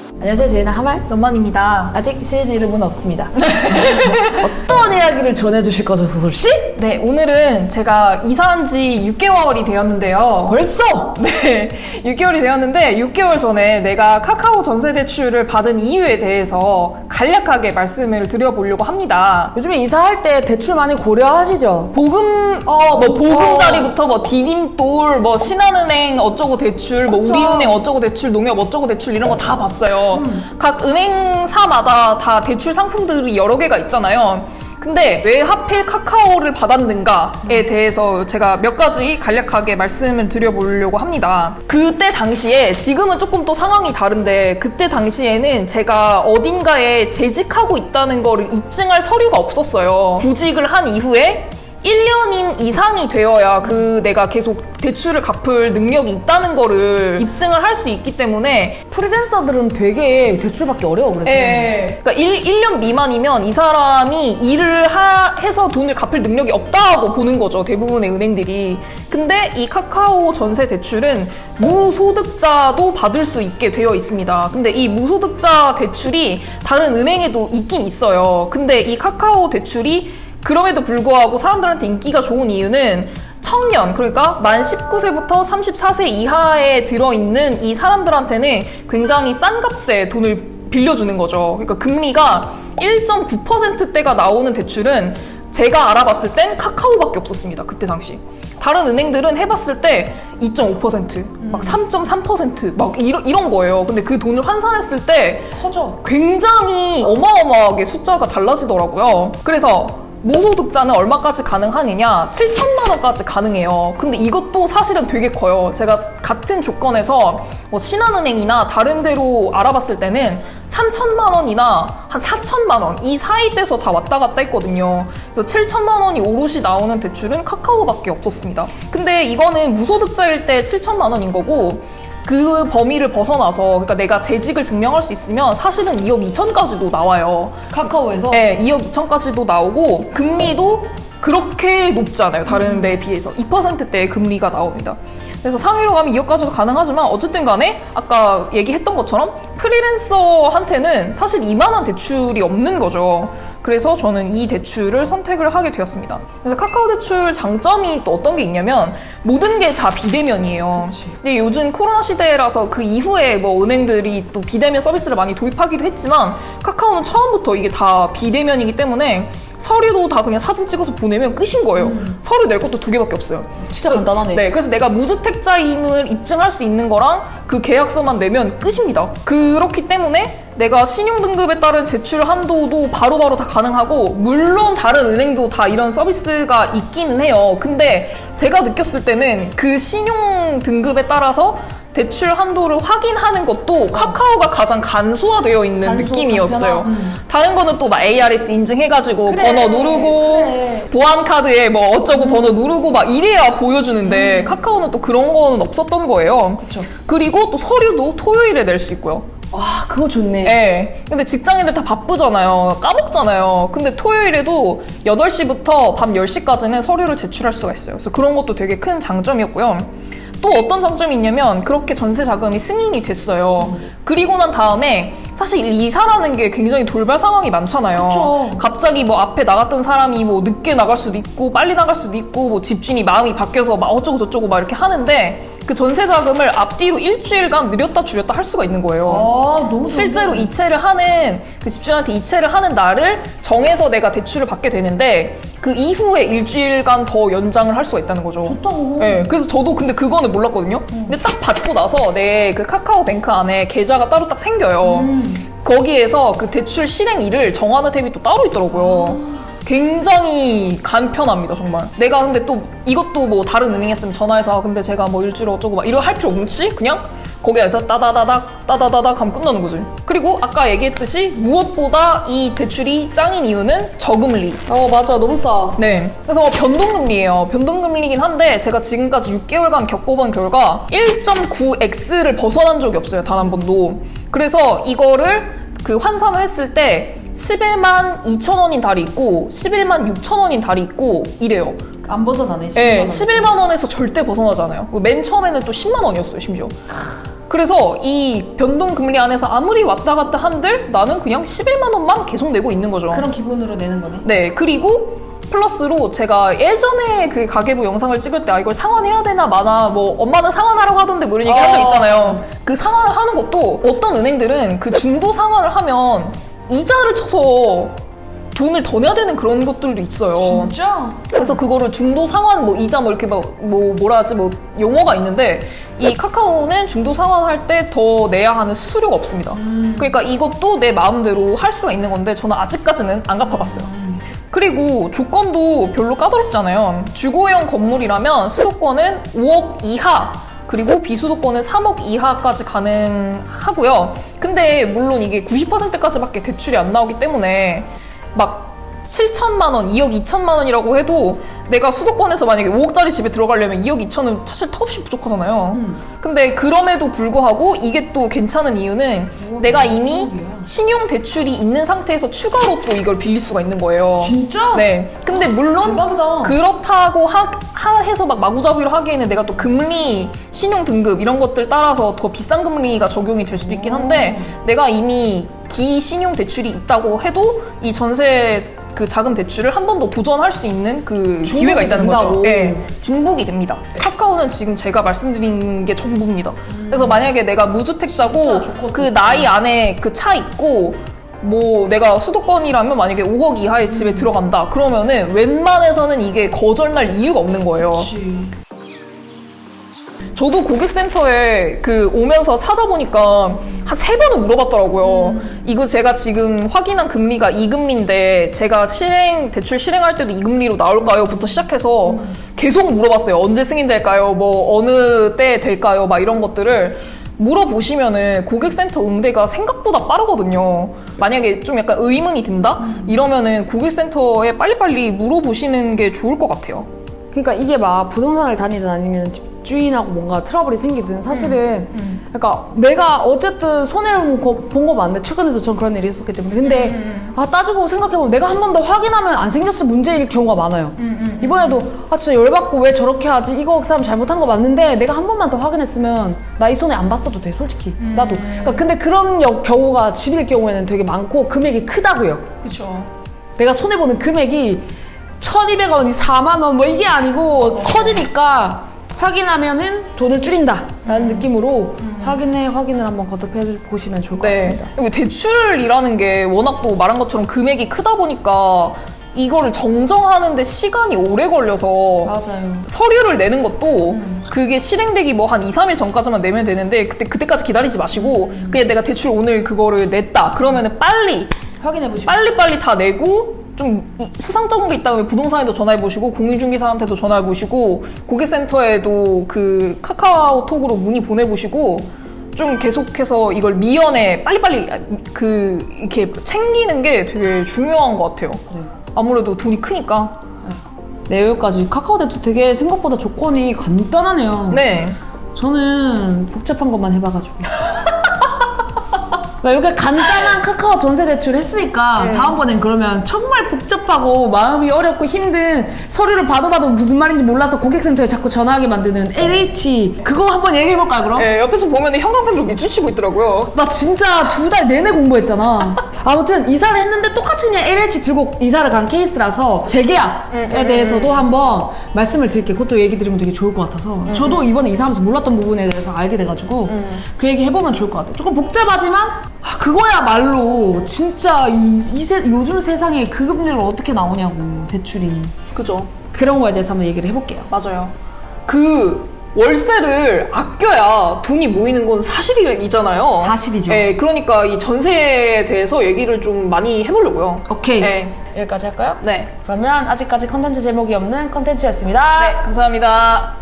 안녕하세요. 저희는 하말 연만입니다. 아직 시리즈 이름은 없습니다. 어떤 이야기를 전해주실 거죠, 소솔씨? 네, 오늘은 제가 이사한 지 6개월이 되었는데요. 벌써? 네, 6개월이 되었는데 6개월 전에 내가 카카오 전세 대출을 받은 이유에 대해서 간략하게 말씀을 드려보려고 합니다. 요즘에 이사할 때 대출 많이 고려하시죠? 보금자리부터 뭐 디딤돌, 뭐 신한은행 어쩌고 대출, 뭐 우리은행 어쩌고 대출, 농협 어쩌고 대출 이런 거 다 봤어요. 각 은행사마다 다 대출 상품들이 여러 개가 있잖아요. 근데 왜 하필 카카오를 받았는가에 대해서 제가 몇 가지 간략하게 말씀을 드려보려고 합니다. 그때 당시에, 지금은 조금 또 상황이 다른데, 그때 당시에는 제가 어딘가에 재직하고 있다는 거를 입증할 서류가 없었어요. 구직을 한 이후에 1년인 이상이 되어야 내가 계속 대출을 갚을 능력이 있다는 거를 입증을 할 수 있기 때문에. 프리랜서들은 되게 대출받기 어려워, 그래도. 그러니까 1년 미만이면 이 사람이 일을 해서 돈을 갚을 능력이 없다고 보는 거죠, 대부분의 은행들이. 근데 이 카카오 전세 대출은 무소득자도 받을 수 있게 되어 있습니다. 근데 이 무소득자 대출이 다른 은행에도 있긴 있어요. 근데 이 카카오 대출이 그럼에도 불구하고 사람들한테 인기가 좋은 이유는 청년, 그러니까 만 19세부터 34세 이하에 들어있는 이 사람들한테는 굉장히 싼 값에 돈을 빌려주는 거죠. 그러니까 금리가 1.9%대가 나오는 대출은 제가 알아봤을 땐 카카오밖에 없었습니다. 그때 당시. 다른 은행들은 해봤을 때 2.5%, 막 3.3%, 막 이런 거예요. 근데 그 돈을 환산했을 때 커져. 굉장히 어마어마하게 숫자가 달라지더라고요. 그래서 무소득자는 얼마까지 가능하느냐? 7천만 원까지 가능해요. 근데 이것도 사실은 되게 커요. 제가 같은 조건에서 뭐 신한은행이나 다른 데로 알아봤을 때는 3천만 원이나 한 4천만 원 이 사이대에서 다 왔다 갔다 했거든요. 그래서 7천만 원이 오롯이 나오는 대출은 카카오밖에 없었습니다. 근데 이거는 무소득자일 때 7천만 원인 거고, 그 범위를 벗어나서, 그러니까 내가 재직을 증명할 수 있으면 사실은 2억 2천까지도 나와요. 카카오에서? 네, 2억 2천까지도 나오고, 금리도 그렇게 높지 않아요. 다른 데에 비해서 2%대의 금리가 나옵니다. 그래서 상위로 가면 2억까지도 가능하지만, 어쨌든 간에 아까 얘기했던 것처럼 프리랜서한테는 사실 이만한 대출이 없는 거죠. 그래서 저는 이 대출을 선택을 하게 되었습니다. 그래서 카카오 대출 장점이 또 어떤 게 있냐면 모든 게 다 비대면이에요. 그치. 근데 요즘 코로나 시대라서 그 이후에 뭐 은행들이 또 비대면 서비스를 많이 도입하기도 했지만, 카카오는 처음부터 이게 다 비대면이기 때문에 서류도 다 그냥 사진 찍어서 보내면 끝인 거예요. 서류 낼 것도 2개밖에 없어요. 진짜 간단하네. 네, 그래서 내가 무주택자임을 입증할 수 있는 거랑 그 계약서만 내면 끝입니다. 그렇기 때문에 내가 신용등급에 따른 제출 한도도 바로바로 다 가능하고, 물론 다른 은행도 다 이런 서비스가 있기는 해요. 근데 제가 느꼈을 때는 그 신용등급에 따라서 대출 한도를 확인하는 것도 카카오가 가장 간소화되어 있는 느낌이었어요. 다른 거는 또 막 ARS 인증해가지고 그래, 번호 누르고, 그래. 보안카드에 뭐 어쩌고 번호 누르고 막 이래야 보여주는데, 카카오는 또 그런 거는 없었던 거예요. 그쵸. 그리고 또 서류도 토요일에 낼 수 있고요. 와, 그거 좋네. 네. 근데 직장인들 다 바쁘잖아요. 까먹잖아요. 근데 토요일에도 8시부터 밤 10시까지는 서류를 제출할 수가 있어요. 그래서 그런 것도 되게 큰 장점이었고요. 또 어떤 장점이 있냐면, 그렇게 전세 자금이 승인이 됐어요. 그리고 난 다음에 사실 이사라는 게 굉장히 돌발 상황이 많잖아요. 그쵸. 갑자기 뭐 앞에 나갔던 사람이 뭐 늦게 나갈 수도 있고 빨리 나갈 수도 있고, 뭐 집주인이 마음이 바뀌어서 막 어쩌고 저쩌고 막 이렇게 하는데, 그 전세 자금을 앞뒤로 일주일간 느렸다 줄였다 할 수가 있는 거예요. 아, 너무 실제로 이체를 하는, 그 집주인한테 이체를 하는 날을 정해서 내가 대출을 받게 되는데, 그 이후에 일주일간 더 연장을 할 수가 있다는 거죠. 좋다고. 네, 그래서 저도 근데 그거는 몰랐거든요. 근데 딱 받고 나서 내 그 카카오뱅크 안에 계좌가 따로 딱 생겨요. 거기에서 그 대출 실행일을 정하는 탭이 또 따로 있더라고요. 굉장히 간편합니다, 정말. 내가 근데 또 이것도 뭐 다른 은행 했으면 전화해서 근데 제가 뭐 일주일 어쩌고 막 이러 할 필요 없지? 그냥 거기에서 따다다닥 하면 끝나는 거지. 그리고 아까 얘기했듯이 무엇보다 이 대출이 짱인 이유는 저금리. 맞아. 너무 싸. 네. 그래서 변동금리예요. 변동금리긴 한데 제가 지금까지 6개월간 겪어본 결과 1.9x를 벗어난 적이 없어요. 단 한 번도. 그래서 이거를 그 환산을 했을 때 11만 2천 원인 달이 있고 11만 6천 원인 달이 있고 이래요. 안 벗어나네. 11만 네, 원. 11만 원에서 절대 벗어나잖아요. 맨 처음에는 또 10만 원이었어요, 심지어. 그래서 이 변동금리 안에서 아무리 왔다 갔다 한들 나는 그냥 11만 원만 계속 내고 있는 거죠. 그런 기분으로 내는 거네. 네, 그리고 플러스로 제가 예전에 그 가계부 영상을 찍을 때 이걸 상환해야 되나 마나 뭐 엄마는 상환하라고 하던데 뭐 이런 얘기 한 적 있잖아요. 맞아. 그 상환을 하는 것도 어떤 은행들은 그 중도 상환을 하면 이자를 쳐서 돈을 더 내야 되는 그런 것들도 있어요. 진짜? 그래서 그거를 중도 상환 뭐 이자 뭐 이렇게 뭐라 하지 뭐 용어가 있는데 이 카카오는 중도 상환할 때 더 내야 하는 수수료가 없습니다. 그러니까 이것도 내 마음대로 할 수가 있는 건데 저는 아직까지는 안 갚아봤어요. 그리고 조건도 별로 까다롭잖아요. 주거용 건물이라면 수도권은 5억 이하 그리고 비수도권은 3억 이하까지 가능하고요. 근데 물론 이게 90%까지밖에 대출이 안 나오기 때문에 막 7천만 원, 2억 2천만 원이라고 해도 내가 수도권에서 만약에 5억짜리 집에 들어가려면 2억 2천은 사실 턱없이 부족하잖아요. 근데 그럼에도 불구하고 이게 또 괜찮은 이유는 내가 이미 신용 대출이 있는 상태에서 추가로 또 이걸 빌릴 수가 있는 거예요. 진짜? 네. 근데 물론 대박이다. 그렇다고 해서 막 마구잡이로 하기에는 내가 또 금리, 신용 등급 이런 것들 따라서 더 비싼 금리가 적용이 될 수도 있긴 한데 내가 이미 기신용 대출이 있다고 해도 이 전세 그 자금 대출을 한 번 더 도전할 수 있는 그 기회가 있다는 거죠. 네, 중복이 됩니다. 카카오는 지금 제가 말씀드린 게 전부입니다. 그래서 만약에 내가 무주택자고 그 나이 안에 그 차 있고 뭐 내가 수도권이라면 만약에 5억 이하의 집에 들어간다 그러면은 웬만해서는 이게 거절날 이유가 없는 거예요. 그치. 저도 고객센터에 그 오면서 찾아보니까 한 3번은 물어봤더라고요. 이거 제가 지금 확인한 금리가 이 금리인데 제가 대출 실행할 때도 이 금리로 나올까요? 부터 시작해서 계속 물어봤어요. 언제 승인될까요? 뭐 어느 때 될까요? 막 이런 것들을 물어보시면은 고객센터 응대가 생각보다 빠르거든요. 만약에 좀 약간 의문이 든다? 이러면은 고객센터에 빨리빨리 물어보시는 게 좋을 것 같아요. 그러니까 이게 막 부동산을 다니든 아니면 집주인하고 뭔가 트러블이 생기든 사실은 그러니까 내가 어쨌든 손해를 본 거 맞는데 최근에도 전 그런 일이 있었기 때문에 근데 따지고 생각해보면 내가 한 번 더 확인하면 안 생겼을 문제일 경우가 많아요. 이번에도 진짜 열받고 왜 저렇게 하지 이거 그 사람 잘못한 거 맞는데 내가 한 번만 더 확인했으면 나 이 손해 안 봤어도 돼 솔직히 나도. 그러니까 근데 그런 경우가 집일 경우에는 되게 많고 금액이 크다고요. 그렇죠. 내가 손해보는 금액이 1,200원, 4만 원 뭐 이게 아니고 맞아요. 커지니까 확인하면은 돈을 줄인다 라는 느낌으로 확인을 한번 거듭해 보시면 좋을 것 같습니다. 여기 대출이라는 게 워낙 또 말한 것처럼 금액이 크다 보니까 이거를 정정하는데 시간이 오래 걸려서 맞아요. 서류를 내는 것도 그게 실행되기 뭐 한 2, 3일 전까지만 내면 되는데 그때까지 기다리지 마시고 그냥 내가 대출 오늘 그거를 냈다 그러면은 빨리 확인해 보시고 빨리 다 내고 좀 수상쩍은 게 있다면 부동산에도 전화해보시고 공인중개사한테도 전화해보시고 고객센터에도 그 카카오톡으로 문의 보내보시고 좀 계속해서 이걸 미연에 빨리빨리 이렇게 챙기는 게 되게 중요한 것 같아요. 네. 아무래도 돈이 크니까. 네, 여기까지 카카오 대출 되게 생각보다 조건이 간단하네요. 네. 저는 복잡한 것만 해봐가지고 그러니까 이렇게 간단한 카카오 전세 대출 했으니까 네. 다음번엔 그러면 정말 복잡하고 마음이 어렵고 힘든 서류를 봐도 무슨 말인지 몰라서 고객센터에 자꾸 전화하게 만드는 LH 그거 한번 얘기해볼까요 그럼? 네, 옆에서 보면 형광펜으로 밑줄 치고 있더라고요. 나 진짜 2달 내내 공부했잖아. 아무튼 이사를 했는데 똑같이 그냥 LH 들고 이사를 간 케이스라서 재계약에 대해서도 한번 말씀을 드릴게요. 그것도 얘기 드리면 되게 좋을 것 같아서 저도 이번에 이사하면서 몰랐던 부분에 대해서 알게 돼가지고 그 얘기 해보면 좋을 것 같아요. 조금 복잡하지만 그거야말로 진짜 요즘 세상에 그 금리를 어떻게 나오냐고 대출이 그죠. 그런 거에 대해서 한번 얘기를 해볼게요. 맞아요. 그 월세를 아껴야 돈이 모이는 건 사실이잖아요. 사실이죠. 네, 그러니까 이 전세에 대해서 얘기를 좀 많이 해보려고요. 오케이. 네. 여기까지 할까요? 네. 그러면 아직까지 컨텐츠 제목이 없는 컨텐츠였습니다. 네, 감사합니다.